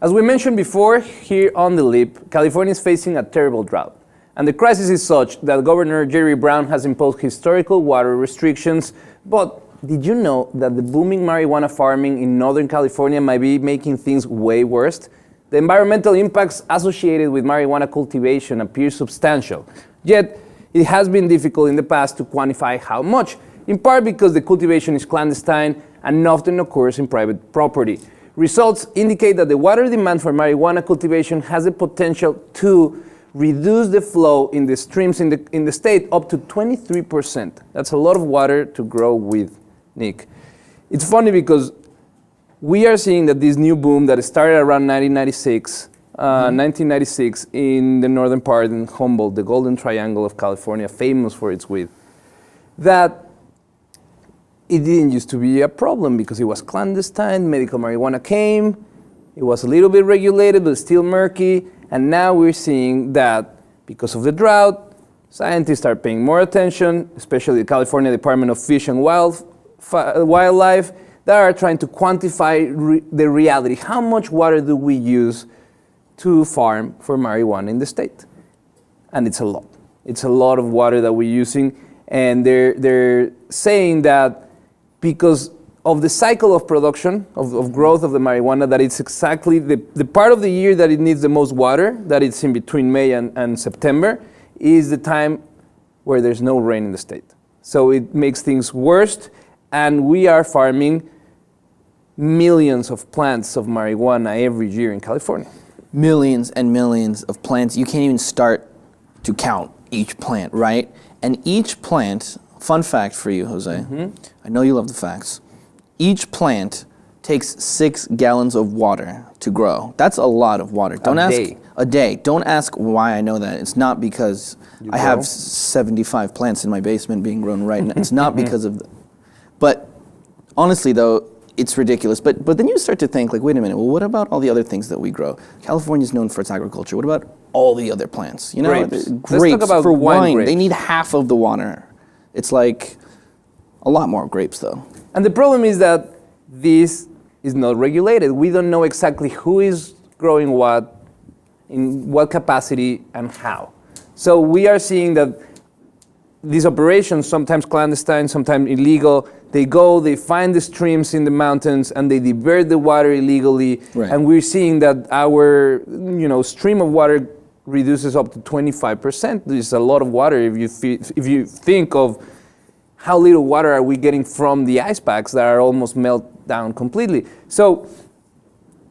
As we mentioned before, here on the Lip, California is facing a terrible drought. And the crisis is such that Governor Jerry Brown has imposed historical water restrictions. But did you know that the booming marijuana farming in Northern California might be making things way worse? The environmental impacts associated with marijuana cultivation appear substantial. Yet, it has been difficult in the past to quantify how much, in part because the cultivation is clandestine and often occurs in private property. Results indicate that the water demand for marijuana cultivation has the potential to reduce the flow in the streams in the state up to 23%. That's a lot of water to grow with, Nick. It's funny because we are seeing that this new boom that started around 1996 in the northern part in Humboldt, the Golden Triangle of California, famous for its weed, that it didn't used to be a problem because it was clandestine, medical marijuana came, it was a little bit regulated but still murky, and now we're seeing that because of the drought, scientists are paying more attention, especially the California Department of Fish and Wildlife, that are trying to quantify the reality. How much water do we use to farm for marijuana in the state? And it's a lot. It's a lot of water that we're using, and they're saying that because of the cycle of production, of growth of the marijuana, that it's exactly the part of the year that it needs the most water, that it's in between May and September, is the time where there's no rain in the state. So it makes things worse, and we are farming millions of plants of marijuana every year in California. Millions and millions of plants. You can't even start to count each plant, right? And each plant, fun fact for you, Jose, I know you love the facts. Each plant takes 6 gallons of water to grow. That's a lot of water. A day. Don't ask why I know that. It's not because I have 75 plants in my basement being grown right now. It's not because of but honestly though, it's ridiculous. But then you start to think, like, wait a minute, well, what about all the other things that we grow? California's known for its agriculture. What about all the other plants? You know, grapes. Grapes Let's talk about for wine. grapes. They need half of the water. It's like a lot more grapes though. And the problem is that this is not regulated. We don't know exactly who is growing what, in what capacity, and how. So we are seeing that these operations, sometimes clandestine, sometimes illegal, they find the streams in the mountains and they divert the water illegally. Right. And we're seeing that our stream of water reduces up to 25%. This is a lot of water if you think of how little water are we getting from the ice packs that are almost melt down completely. So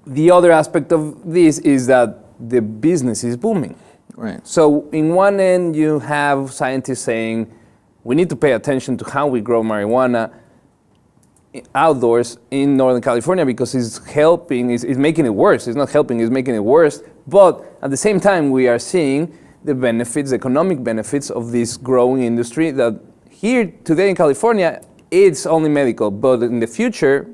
the other aspect of this is that the business is booming. Right. So in one end, you have scientists saying, we need to pay attention to how we grow marijuana outdoors in Northern California because it's helping, it's making it worse. It's not helping, it's making it worse. But at the same time, we are seeing the benefits, the economic benefits of this growing industry that here today in California, it's only medical. But in the future,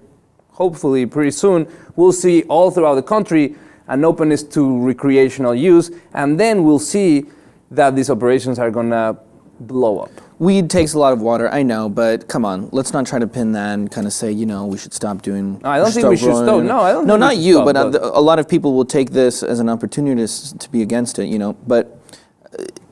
hopefully pretty soon, we'll see all throughout the country an openness to recreational use, and then we'll see that these operations are gonna blow up. Weed takes a lot of water, I know, but come on, let's not try to pin that and kind of say, we should stop doing. No, I don't think we should stop. No, I don't. No, think not we should you, stop, but a lot of people will take this as an opportunity to be against it, But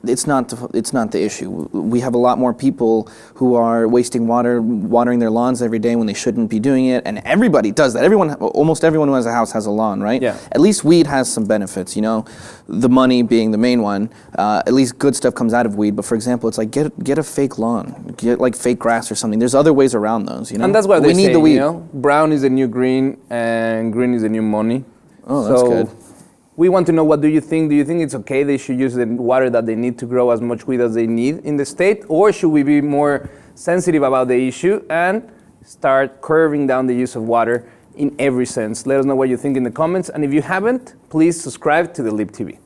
it's not the issue. We have a lot more people who are wasting water, watering their lawns every day when they shouldn't be doing it, and everybody does that. Almost everyone who has a house has a lawn, right? Yeah. At least weed has some benefits, the money being the main one. At least good stuff comes out of weed. But for example, it's like get a fake lawn, get like fake grass or something. There's other ways around those, And that's why we need the weed. Brown is the new green, and green is the new money. Oh, that's good. We want to know, what do you think? Do you think it's okay they should use the water that they need to grow as much weed as they need in the state? Or should we be more sensitive about the issue and start curbing down the use of water in every sense? Let us know what you think in the comments. And if you haven't, please subscribe to the Lip TV.